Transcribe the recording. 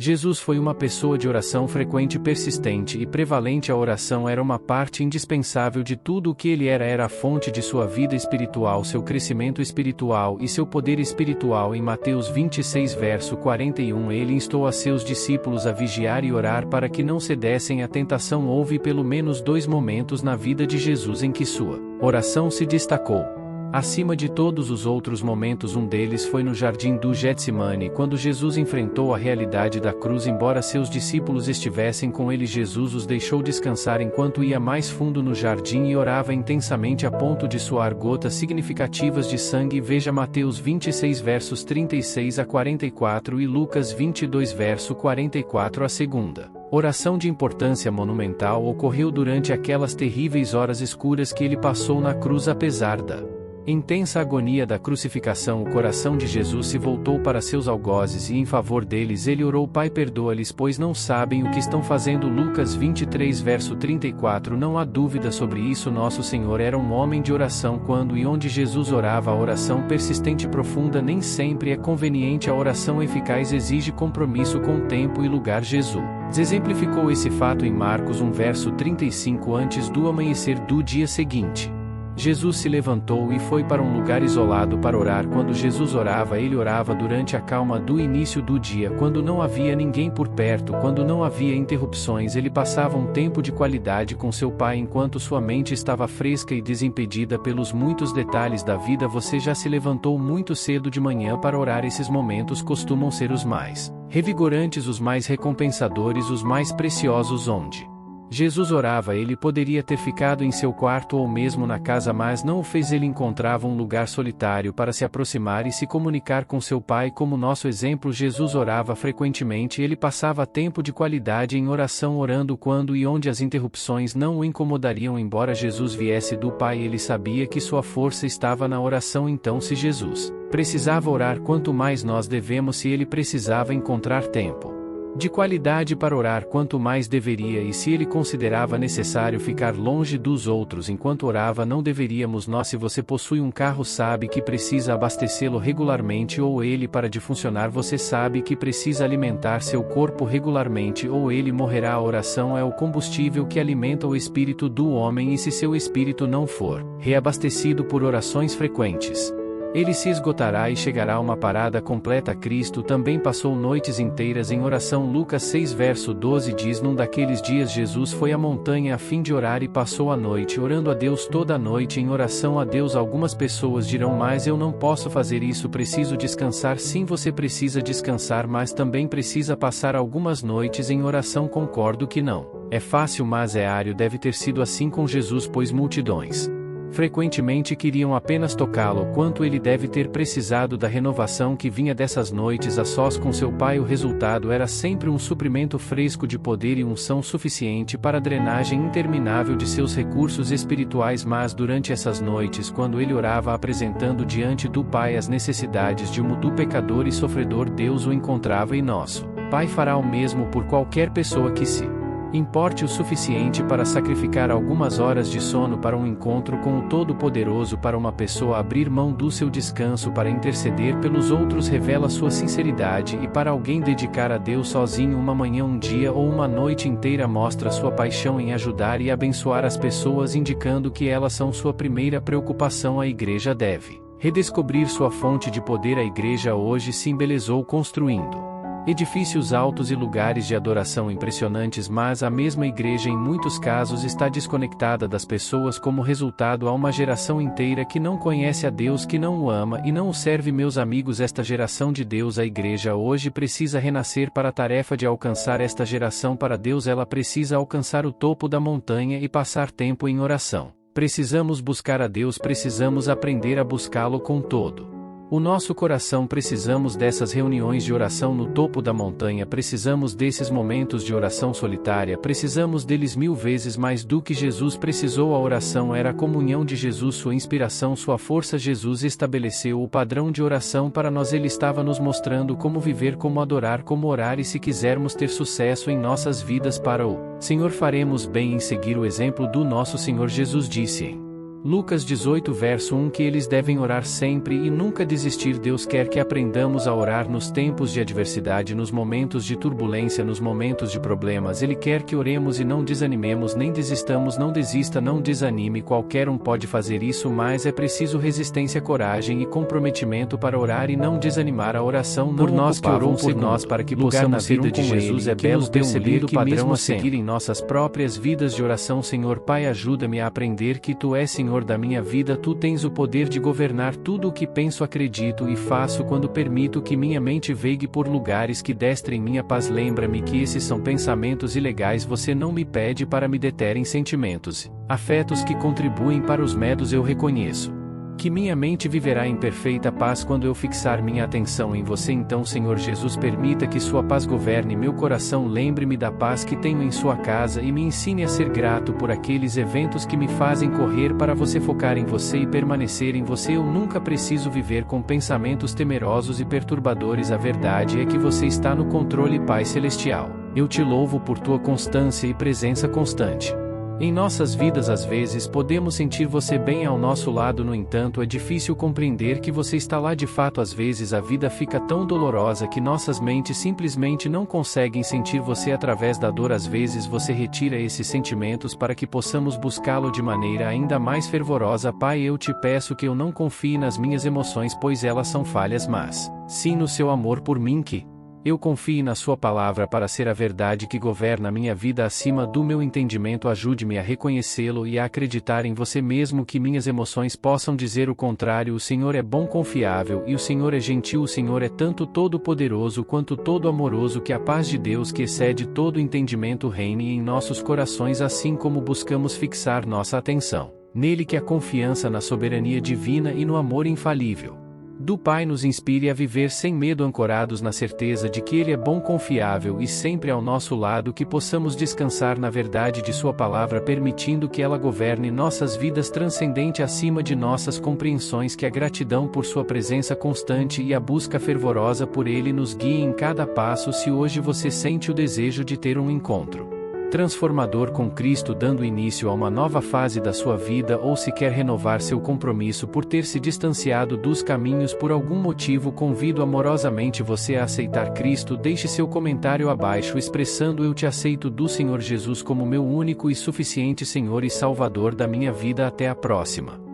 Jesus foi uma pessoa de oração frequente e persistente, e prevalente. A oração era uma parte indispensável de tudo o que ele era a fonte de sua vida espiritual, seu crescimento espiritual e seu poder espiritual. Em Mateus 26 verso 41, ele instou a seus discípulos a vigiar e orar para que não cedessem à tentação. Houve pelo menos 2 momentos na vida de Jesus em que sua oração se destacou acima de todos os outros momentos. Um deles foi no jardim do Getsemane, quando Jesus enfrentou a realidade da cruz. Embora seus discípulos estivessem com ele, Jesus os deixou descansar enquanto ia mais fundo no jardim e orava intensamente a ponto de suar gotas significativas de sangue. Veja Mateus 26 versos 36 a 44 e Lucas 22 verso 44. A segunda oração de importância monumental ocorreu durante aquelas terríveis horas escuras que ele passou na cruz. Apesar da intensa agonia da crucificação, o coração de Jesus se voltou para seus algozes e em favor deles ele orou: Pai, perdoa-lhes, pois não sabem o que estão fazendo. Lucas 23 verso 34. Não há dúvida sobre isso, nosso Senhor era um homem de oração. Quando e onde Jesus orava, a oração persistente e profunda nem sempre é conveniente. A oração eficaz exige compromisso com o tempo e lugar. Jesus exemplificou esse fato em Marcos 1 verso 35. Antes do amanhecer do dia seguinte, Jesus se levantou e foi para um lugar isolado para orar. Quando Jesus orava, ele orava durante a calma do início do dia, quando não havia ninguém por perto, quando não havia interrupções. Ele passava um tempo de qualidade com seu Pai enquanto sua mente estava fresca e desimpedida pelos muitos detalhes da vida. Você já se levantou muito cedo de manhã para orar? Esses momentos costumam ser os mais revigorantes, os mais recompensadores, os mais preciosos. Onde Jesus orava, ele poderia ter ficado em seu quarto ou mesmo na casa, mas não o fez. Ele encontrava um lugar solitário para se aproximar e se comunicar com seu Pai. Como nosso exemplo, Jesus orava frequentemente. Ele passava tempo de qualidade em oração, orando quando e onde as interrupções não o incomodariam. Embora Jesus viesse do Pai, ele sabia que sua força estava na oração. Então, se Jesus precisava orar, quanto mais nós devemos. Se ele precisava encontrar tempo de qualidade para orar, quanto mais deveria. E se ele considerava necessário ficar longe dos outros enquanto orava, não deveríamos nós? Se você possui um carro, sabe que precisa abastecê-lo regularmente, ou ele para de funcionar, você sabe que precisa alimentar seu corpo regularmente, ou ele morrerá. A oração é o combustível que alimenta o espírito do homem, e se seu espírito não for reabastecido por orações frequentes, ele se esgotará e chegará a uma parada completa. Cristo também passou noites inteiras em oração. Lucas 6 verso 12 diz: num daqueles dias Jesus foi à montanha a fim de orar e passou a noite orando a Deus. Toda a noite em oração a Deus. Algumas pessoas dirão: mas eu não posso fazer isso, preciso descansar. Sim, você precisa descansar, mas também precisa passar algumas noites em oração. Concordo que não é fácil, mas é ário. Deve ter sido assim com Jesus, pois multidões frequentemente queriam apenas tocá-lo. Quanto ele deve ter precisado da renovação que vinha dessas noites a sós com seu Pai. O resultado era sempre um suprimento fresco de poder e unção suficiente para a drenagem interminável de seus recursos espirituais. Mas durante essas noites, quando ele orava apresentando diante do Pai as necessidades de um pecador e sofredor, Deus o encontrava, e nosso Pai fará o mesmo por qualquer pessoa que se importe o suficiente para sacrificar algumas horas de sono para um encontro com o Todo-Poderoso. Para uma pessoa abrir mão do seu descanso para interceder pelos outros revela sua sinceridade, e para alguém dedicar a Deus sozinho uma manhã, um dia ou uma noite inteira mostra sua paixão em ajudar e abençoar as pessoas, indicando que elas são sua primeira preocupação. A igreja deve redescobrir sua fonte de poder. A igreja hoje se embelezou construindo edifícios altos e lugares de adoração impressionantes, mas a mesma igreja em muitos casos está desconectada das pessoas. Como resultado, há uma geração inteira que não conhece a Deus, que não o ama e não o serve. Meus amigos, esta geração de Deus, a igreja hoje precisa renascer para a tarefa de alcançar esta geração para Deus. Ela precisa alcançar o topo da montanha e passar tempo em oração. Precisamos buscar a Deus, precisamos aprender a buscá-lo com todo o nosso coração. Precisamos dessas reuniões de oração no topo da montanha, precisamos desses momentos de oração solitária, precisamos deles 1000 vezes mais do que Jesus precisou. A oração era a comunhão de Jesus, sua inspiração, sua força. Jesus estabeleceu o padrão de oração para nós. Ele estava nos mostrando como viver, como adorar, como orar, e se quisermos ter sucesso em nossas vidas para o Senhor, faremos bem em seguir o exemplo do nosso Senhor. Jesus disse em Lucas 18 verso 1 que eles devem orar sempre e nunca desistir. Deus quer que aprendamos a orar nos tempos de adversidade, nos momentos de turbulência, nos momentos de problemas. Ele quer que oremos e não desanimemos nem desistamos. Não desista, não desanime. Qualquer um pode fazer isso, mas é preciso resistência, coragem e comprometimento para orar e não desanimar. A oração não nós que orou por nós para que possamos ser um de Jesus. É belo perceber que mesmo a seguir em nossas próprias vidas de oração. Senhor Pai, ajuda-me a aprender que Tu és Senhor da minha vida. Tu tens o poder de governar tudo o que penso, acredito e faço. Quando permito que minha mente vegue por lugares que destrem minha paz, lembra-me que esses são pensamentos ilegais. Você não me pede para me deter em sentimentos, afetos que contribuem para os medos. Eu reconheço que minha mente viverá em perfeita paz quando eu fixar minha atenção em você. Então, Senhor Jesus, permita que sua paz governe meu coração. Lembre-me da paz que tenho em sua casa e me ensine a ser grato por aqueles eventos que me fazem correr para você, focar em você e permanecer em você. Eu nunca preciso viver com pensamentos temerosos e perturbadores. A verdade é que você está no controle, Pai Celestial. Eu te louvo por tua constância e presença constante em nossas vidas. Às vezes podemos sentir você bem ao nosso lado, no entanto é difícil compreender que você está lá de fato. Às vezes a vida fica tão dolorosa que nossas mentes simplesmente não conseguem sentir você através da dor. Às vezes você retira esses sentimentos para que possamos buscá-lo de maneira ainda mais fervorosa. Pai, eu te peço que eu não confie nas minhas emoções, pois elas são falhas, mas sim no seu amor por mim, que eu confie na sua palavra para ser a verdade que governa a minha vida acima do meu entendimento. Ajude-me a reconhecê-lo e a acreditar em você mesmo que minhas emoções possam dizer o contrário. O Senhor é bom, confiável, e o Senhor é gentil. O Senhor é tanto todo-poderoso quanto todo-amoroso. Que a paz de Deus, que excede todo entendimento, reine em nossos corações, assim como buscamos fixar nossa atenção nele. Que a confiança na soberania divina e no amor infalível do Pai nos inspire a viver sem medo, ancorados na certeza de que Ele é bom, confiável e sempre ao nosso lado. Que possamos descansar na verdade de Sua palavra, permitindo que ela governe nossas vidas, transcendente acima de nossas compreensões. Que a gratidão por Sua presença constante e a busca fervorosa por Ele nos guiem em cada passo. Se hoje você sente o desejo de ter um encontro transformador com Cristo, dando início a uma nova fase da sua vida, ou se quer renovar seu compromisso por ter se distanciado dos caminhos por algum motivo, convido amorosamente você a aceitar Cristo. Deixe seu comentário abaixo expressando: eu te aceito do Senhor Jesus como meu único e suficiente Senhor e Salvador da minha vida. Até a próxima.